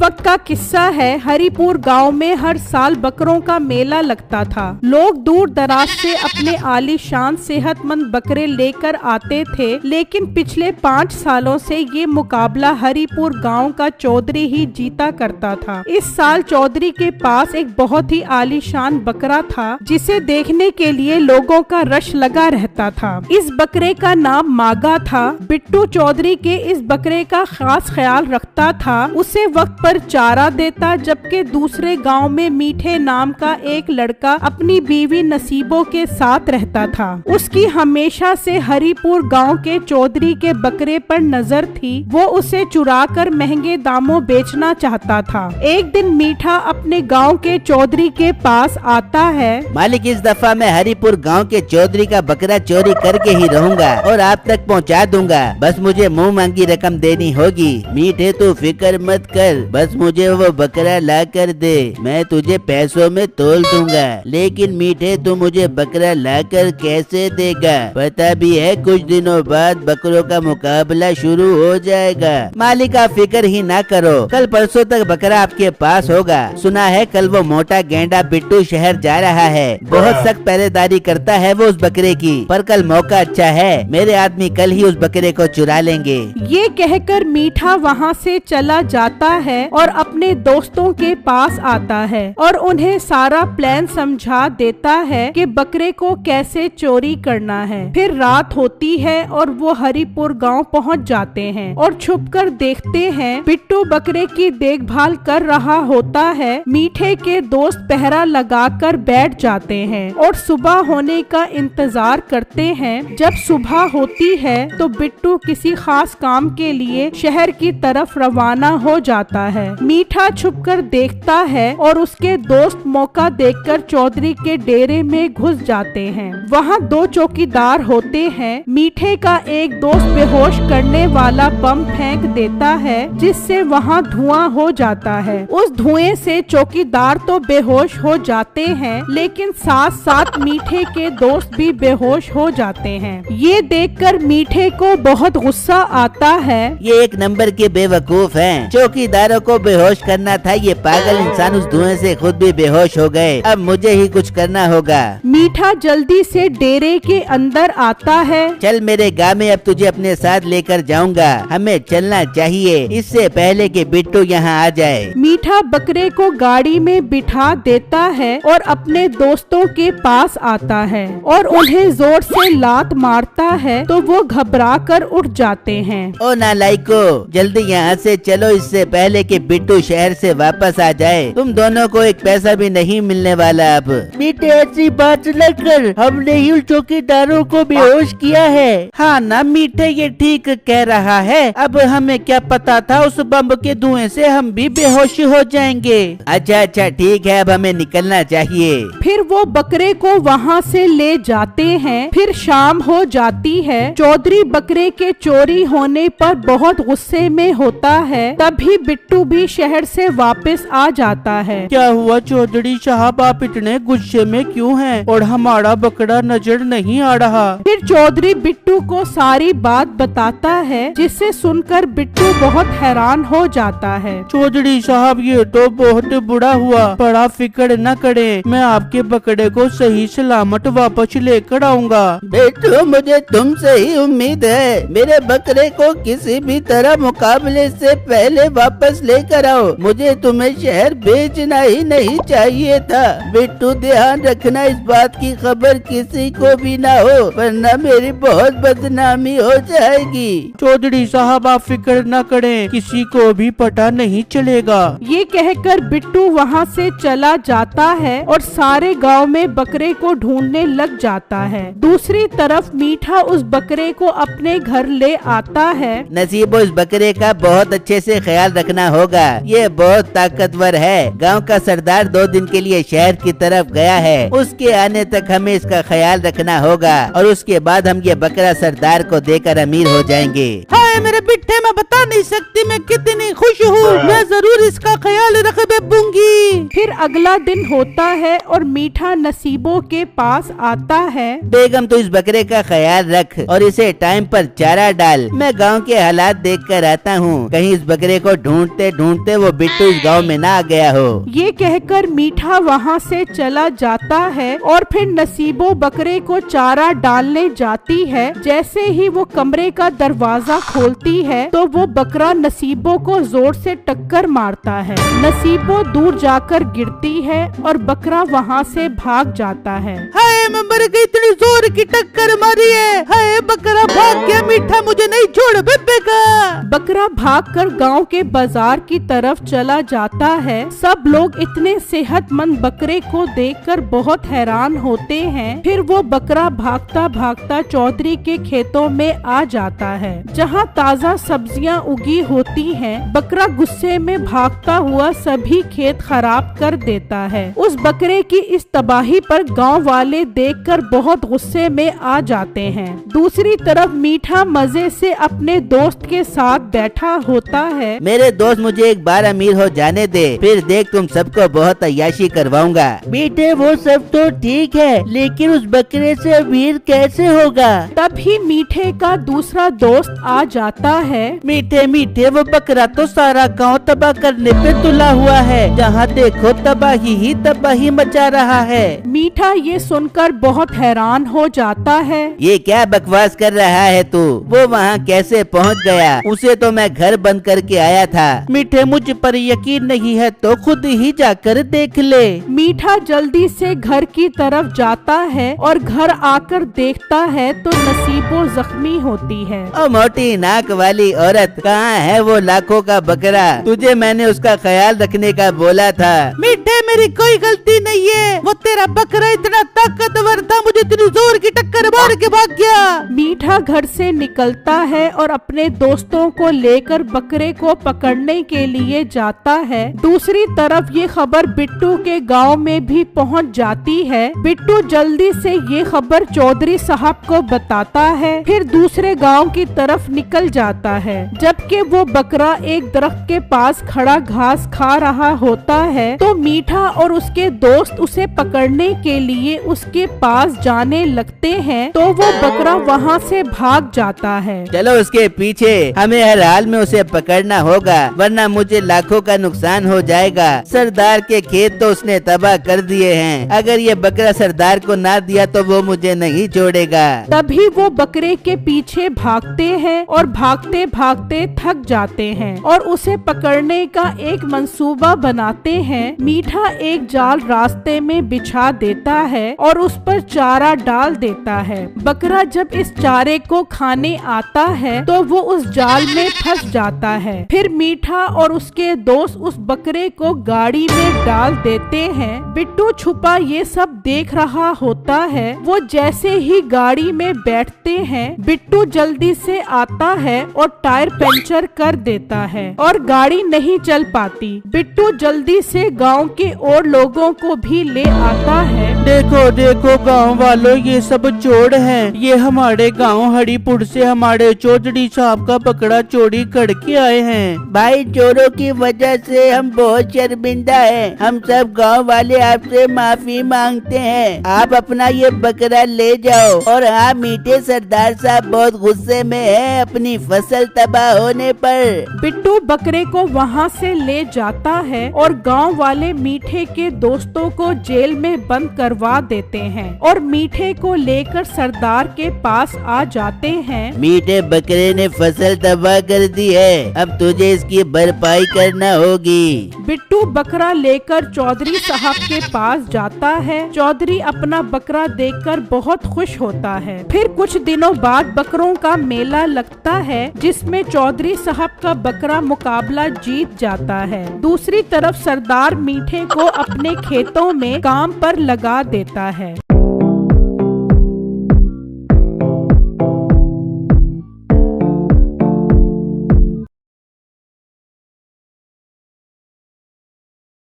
वक्त का किस्सा है। हरिपुर गांव में हर साल बकरों का मेला लगता था। लोग दूर दराज से अपने आलीशान सेहतमंद बकरे लेकर आते थे, लेकिन पिछले 5 सालों से ये मुकाबला हरिपुर गांव का चौधरी ही जीता करता था। इस साल चौधरी के पास एक बहुत ही आलीशान बकरा था, जिसे देखने के लिए लोगों का रश लगा रहता था। इस बकरे का नाम मागा था। बिट्टू चौधरी के इस बकरे का खास ख्याल रखता था। उसे वक्त पर चारा देता, जबकि दूसरे गांव में मीठे नाम का एक लड़का अपनी बीवी नसीबों के साथ रहता था। उसकी हमेशा से हरिपुर गांव के चौधरी के बकरे पर नजर थी। वो उसे चुराकर महंगे दामों बेचना चाहता था। एक दिन मीठा अपने गांव के चौधरी के पास आता है। मालिक, इस दफा मैं हरिपुर गांव के चौधरी का बकरा चोरी करके ही रहूंगा और आप तक पहुंचा दूंगा। बस मुझे मुंह मांगी रकम देनी होगी। मीठे तो फिक्र मत कर, बस मुझे वो बकरा ला कर दे, मैं तुझे पैसों में तोल दूंगा। लेकिन मीठे तू मुझे बकरा ला कर कैसे देगा? पता भी है कुछ दिनों बाद बकरों का मुकाबला शुरू हो जाएगा। मालिक, आप फिक्र ही ना करो, कल परसों तक बकरा आपके पास होगा। सुना है कल वो मोटा गेंडा बिट्टू शहर जा रहा है। बहुत सख्त पहरेदारी करता है वो उस बकरे की, पर कल मौका अच्छा है, मेरे आदमी कल ही उस बकरे को चुरा लेंगे। ये कहकर मीठा वहाँ से चला जाता है और अपने दोस्तों के पास आता है और उन्हें सारा प्लान समझा देता है कि बकरे को कैसे चोरी करना है। फिर रात होती है और वो हरिपुर गांव पहुंच जाते हैं और छुपकर देखते हैं बिट्टू बकरे की देखभाल कर रहा होता है। मीठे के दोस्त पहरा लगाकर बैठ जाते हैं और सुबह होने का इंतजार करते हैं। जब सुबह होती है तो बिट्टू किसी खास काम के लिए शहर की तरफ रवाना हो जाता है। मीठा छुपकर देखता है और उसके दोस्त मौका देखकर चौधरी के डेरे में घुस जाते हैं। वहाँ 2 चौकीदार होते हैं। मीठे का एक दोस्त बेहोश करने वाला बम फेंक देता है, जिससे वहाँ धुआं हो जाता है। उस धुएं से चौकीदार तो बेहोश हो जाते हैं, लेकिन साथ साथ मीठे के दोस्त भी बेहोश हो जाते हैं। ये देखकर मीठे को बहुत गुस्सा आता है। ये एक नंबर के बेवकूफ हैं। चौकीदारों को बेहोश करना था, ये पागल इंसान उस धुएं से खुद भी बेहोश हो गए। अब मुझे ही कुछ करना होगा। मीठा जल्दी से डेरे के अंदर आता है। चल मेरे गाँव में, अब तुझे अपने साथ लेकर जाऊंगा। हमें चलना चाहिए इससे पहले कि बिट्टू यहाँ आ जाए। मीठा बकरे को गाड़ी में बिठा देता है और अपने दोस्तों के पास आता है और उन्हें जोर से लात मारता है, तो वो घबरा कर उठ जाते हैं। ओ नालायको, जल्दी यहाँ से चलो इससे पहले कि बिट्टू शहर से वापस आ जाए। तुम दोनों को एक पैसा भी नहीं मिलने वाला। अब मीठे ऐसी बात न कर, हमने ही उन चौकीदारों को बेहोश किया है। हाँ ना मीठे, ये ठीक कह रहा है। अब हमें क्या पता था उस बम के धुएं से हम भी बेहोश हो जाएंगे। अच्छा ठीक है, अब हमें निकलना चाहिए। फिर वो बकरे को वहाँ से ले जाते हैं। फिर शाम हो जाती है। चौधरी बकरे के चोरी होने पर बहुत गुस्से में होता है। तभी बिट्टू भी शहर से वापस आ जाता है। क्या हुआ चौधरी साहब, आप इतने गुस्से में क्यों हैं? और हमारा बकरा नजर नहीं आ रहा। फिर चौधरी बिट्टू को सारी बात बताता है, जिसे सुनकर बिट्टू बहुत हैरान हो जाता है। चौधरी साहब, ये तो बहुत बुरा हुआ, पर आप फिक्र न करें, मैं आपके बकरे को सही सलामत वापस लेकर आऊंगा। बिट्टू, मुझे तुमसे ही उम्मीद है। मेरे बकरे को किसी भी तरह मुकाबले से पहले वापस लेकर आओ। मुझे तुम्हें शहर भेजना ही नहीं चाहिए था। बिट्टू, ध्यान रखना इस बात की खबर किसी को भी ना हो, वरना मेरी बहुत बदनामी हो जाएगी। चौधरी साहब, आप फिक्र न करें, किसी को भी पता नहीं चलेगा। ये कहकर बिट्टू वहाँ से चला जाता है और सारे गांव में बकरे को ढूंढने लग जाता है। दूसरी तरफ मीठा उस बकरे को अपने घर ले आता है। नसीबो, इस बकरे का बहुत अच्छे से ख्याल रखना होगा। ये बहुत ताकतवर है। गांव का सरदार 2 दिन के लिए शहर की तरफ गया है। उसके आने तक हमें इसका ख्याल रखना होगा और उसके बाद हम ये बकरा सरदार को देकर अमीर हो जाएंगे। हाय मेरे बिट्टे, मैं बता नहीं सकती मैं कितनी खुश हूँ। मैं जरूर इसका ख्याल रखूंगी। फिर अगला दिन होता है और मीठा नसीबों के पास आता है। बेगम तू इस बकरे का ख्याल रख और इसे टाइम पर चारा डाल। मैं गांव के हालात देख कर आता हूँ, कहीं इस बकरे को ढूंढते ढूंढते वो बिट्टू इस गांव में ना आ गया हो। ये कहकर मीठा वहाँ से चला जाता है और फिर नसीबों बकरे को चारा डालने जाती है। जैसे ही वो कमरे का दरवाजा खोलती है तो वो बकरा नसीबों को जोर से टक्कर मारता है। नसीबों दूर जाकर गिरती है और बकरा वहाँ से भाग जाता है। हाय मैं मर गई, इतनी जोर की टक्कर मारी है। हाय बकरा भाग गया, मीठा मुझे नहीं छोड़ बेबे का। बकरा भागकर गांव के बाजार की तरफ चला जाता है। सब लोग इतने सेहतमंद बकरे को देखकर बहुत हैरान होते हैं। फिर वो बकरा भागता भागता चौधरी के खेतों में आ जाता है, जहां ताजा सब्जियां उगी होती हैं। बकरा गुस्से में भागता हुआ सभी खेत खराब कर देता है। उस बकरे की इस तबाही पर गांव वाले देखकर बहुत गुस्से में आ जाते हैं। दूसरी तरफ मीठा मजे से अपने दोस्त के साथ बैठा होता है। मेरे दोस्त मुझे एक बार अमीर हो जाने दे, फिर देख तुम सबको बहुत अय्याशी करवाऊंगा। बेटे वो सब तो ठीक है, लेकिन उस बकरे से अमीर कैसे होगा? तभी मीठे का दूसरा दोस्त आ जाता है। मीठे मीठे वो बकरा तो सारा गांव तबाह करने पे तुला हुआ है, जहाँ देखो तबाही ही तबाही मचा रहा है। मीठा ये सुनकर बहुत हैरान हो जाता है। ये क्या बकवास कर रहा है तू? वो वहाँ कैसे पहुँच गया? उसे तो मैं घर बंद करके आया था। मीठे मुझ पर यकीन नहीं है तो खुद ही जाकर देख ले। मीठा जल्दी से घर की तरफ जाता है और घर आकर देखता है तो नसीबों जख्मी होती है। ओ मोटी नाक वाली औरत, कहाँ है वो लाखों का बकरा? तुझे मैंने उसका ख्याल रखने का बोला था। मीठे मेरी कोई गलती नहीं है, वो तेरा बकरा इतना ताकतवर था, मुझे इतनी जोर की टक्कर मार के भाग गया। मीठा घर से निकलता है और अपने दोस्तों को लेकर बकरे को पकड़ने के लिए जाता है। दूसरी तरफ ये खबर बिट्टू के गांव में भी पहुंच जाती है। बिट्टू जल्दी से ये खबर चौधरी साहब को बताता है, फिर दूसरे गांव की तरफ निकल जाता है। जबकि वो बकरा एक दरख्त के पास खड़ा घास खा रहा होता है तो मीठा और उसके दोस्त उसे पकड़ने के लिए उसके पास जाने लगते हैं तो वो बकरा वहाँ से भाग जाता है। चलो उसके पीछे, हमें हर हाल में उसे पकड़ना होगा, वरना मुझे लाखों का नुकसान हो जाएगा। सरदार के खेत तो उसने तबाह कर दिए हैं, अगर ये बकरा सरदार को ना दिया तो वो मुझे नहीं छोड़ेगा। तभी वो बकरे के पीछे भागते हैं और भागते भागते थक जाते हैं और उसे पकड़ने का एक मंसूबा बनाते हैं। मीठा एक जाल रास्ते में बिछा देता है और उस पर चारा डाल देता है। बकरा जब इस चारे को खाने आता है तो वो उस जाल में फंस जाता है। फिर मीठा और उसके दोस्त उस बकरे को गाड़ी में डाल देते हैं। बिट्टू छुपा ये सब देख रहा होता है। वो जैसे ही गाड़ी में बैठते हैं, बिट्टू जल्दी से आता है और टायर पंचर कर देता है और गाड़ी नहीं चल पाती। बिट्टू जल्दी से गांव के और लोगों को भी ले आता है। देखो देखो गांव वालों, ये सब चोर हैं। ये हमारे गांव हरिपुर से हमारे चौधरी साहब का बकरा चोरी करके आए हैं। भाई चोरों की वजह से हम बहुत शर्मिंदा हैं। हम सब गांव वाले आपसे माफी मांगते हैं। आप अपना ये बकरा ले जाओ। और हाँ मीठे, सरदार साहब बहुत गुस्से में हैं अपनी फसल तबाह होने पर। बिट्टू बकरे को वहाँ से ले जाता है और गांव वाले मीठे के दोस्तों को जेल में बंद करवा देते हैं और मीठे को लेकर सरदार के पास आ जाते हैं। मीठे बकरे ने फसल तबाह कर दी है, अब तुझे इसकी भरपाई करना होगी। बिट्टू बकरा लेकर चौधरी साहब के पास जाता है। चौधरी अपना बकरा देखकर बहुत खुश होता है। फिर कुछ दिनों बाद बकरों का मेला लगता है, जिसमें चौधरी साहब का बकरा मुकाबला जीत जाता है। दूसरी तरफ सरदार मीठे को अपने खेतों में काम पर लगा देता है।